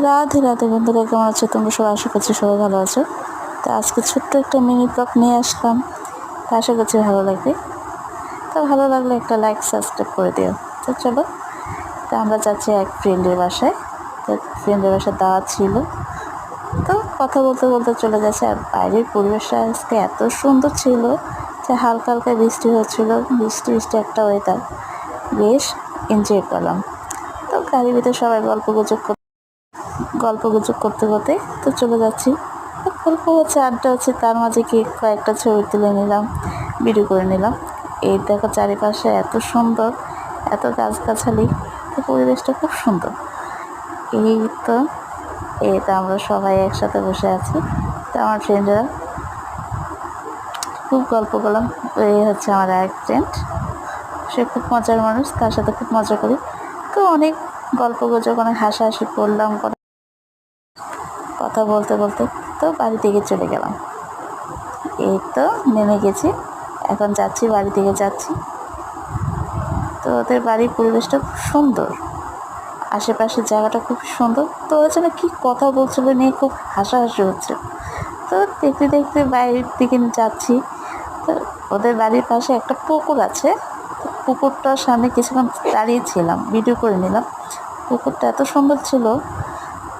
রাধে রাধে বন্ধুরা, কেমন আছো তোমরা সবাই? আশা করছি সবাই ভালো আছো। তো আজকে ছোট্ট একটা মিনি ব্লগ নিয়ে আসলাম, তো আশা করছি ভালো লাগবে। তো ভালো লাগলে একটা লাইক সাবস্ক্রাইব করে দিও। তো চলো, তো আমরা যাচ্ছি এক ফ্রেন্ডের বাসায়। তো ফ্রেন্ডের বাসায় দাওয়াত ছিল, তো কথা বলতে বলতে চলে যাচ্ছে। আর বাইরের পরিবেশটা আজকে এত সুন্দর ছিল যে হালকা হালকা বৃষ্টি হচ্ছিল, বৃষ্টি বৃষ্টি একটা ওয়েদার, বেশ এনজয় করলাম। তো গাড়ির ভিতরে সবাই গল্পগুজব করতে করতে তো চলে যাচ্ছি। গল্প হচ্ছে, আড্ডা হচ্ছে, তার মাঝে কি কয়েকটা ছবি তুলে নিলাম, ভিডিও করে নিলাম। এই দেখো চারিপাশে এত সুন্দর, এত গাছগাছালি, তো পরিবেশটা খুব সুন্দর। এই তো আমরা সবাই একসাথে বসে আছি। তো আমার ফ্রেন্ডরা খুব গল্প করলাম। এই হচ্ছে আমার এক ফ্রেন্ড, সে খুব মজার মানুষ, তার সাথে খুব মজা করি। তো অনেক গল্প গুজব, অনেক হাসাহাসি করলাম, কথা বলতে বলতে তো বাড়ি থেকে চলে গেলাম। এই তো নেমে গেছি, এখন যাচ্ছি, বাড়ি থেকে যাচ্ছি। তো ওদের বাড়ির পরিবেশটা খুব সুন্দর, আশেপাশের জায়গাটা খুব সুন্দর। তো ওরা যেন কী কথা বলছিল নিয়ে খুব হাসাহাসি হচ্ছে। তো দেখতে দেখতে বাইরের দিকে যাচ্ছি। তো ওদের বাড়ির পাশে একটা পুকুর আছে, তো পুকুরটার সামনে কিছুক্ষণ দাঁড়িয়েছিলাম, ভিডিও করে নিলাম। পুকুরটা এত সুন্দর ছিল।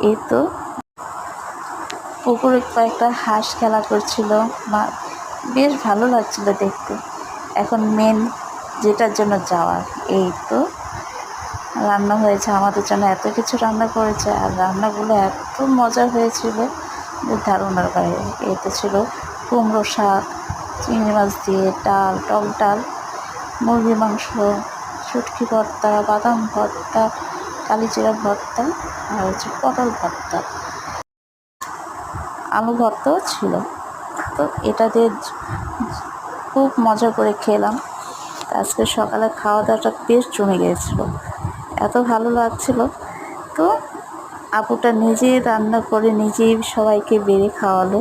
এই তো পুকুরে কয়েকটা হাঁস খেলা করছিল, বেশ ভালো লাগছিল দেখতে। এখন মেন যেটার জন্য যাওয়ার, এই তো রান্না হয়েছে আমাদের জন্য, এত কিছু রান্না করেছে, আর রান্নাগুলো এত মজা হয়েছিল যে ধারণার বাইরে। এতে ছিল কুমড়ো শাক, চিংড়ি মাছ দিয়ে ডাল, টক ডাল, মুরগির মাংস, শুটকি ভর্তা, বাদাম ভর্তা, কালিজিরা ভর্তা, আর হচ্ছে পটল ভর্তা, আলু ভর্তাও ছিল। তো এটা দিয়ে খুব মজা করে খেলাম। আজকে সকালে খাওয়া দাওয়াটা বেশ জমে গিয়েছিল, এত ভালো লাগছিল। তো আপুটা নিজেই রান্না করে নিজেই সবাইকে বেড়ে খাওয়ালো,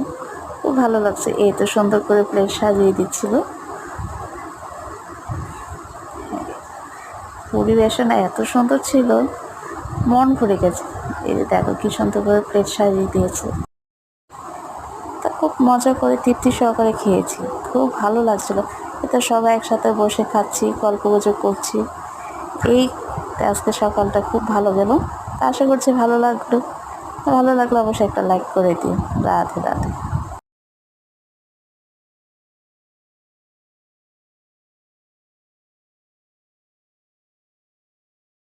খুব ভালো লাগছে। এই তো সুন্দর করে প্লেট সাজিয়ে দিচ্ছিল। পরিবেশন এত সুন্দর ছিল, মন ভরে গেছে। এই যে দেখো কি সুন্দর করে প্লেট সাজিয়ে দিয়েছে। তা খুব মজা করে তৃপ্তি সহকারে খেয়েছি, খুব ভালো লাগছিল। এটা সবাই একসাথে বসে খাচ্ছি, গল্পগুজব করছি। এই আজকে সকালটা খুব ভালো গেল। আশা করছি ভালো লাগলো অবশ্যই একটা লাইক করে দিও। রাধে রাধে।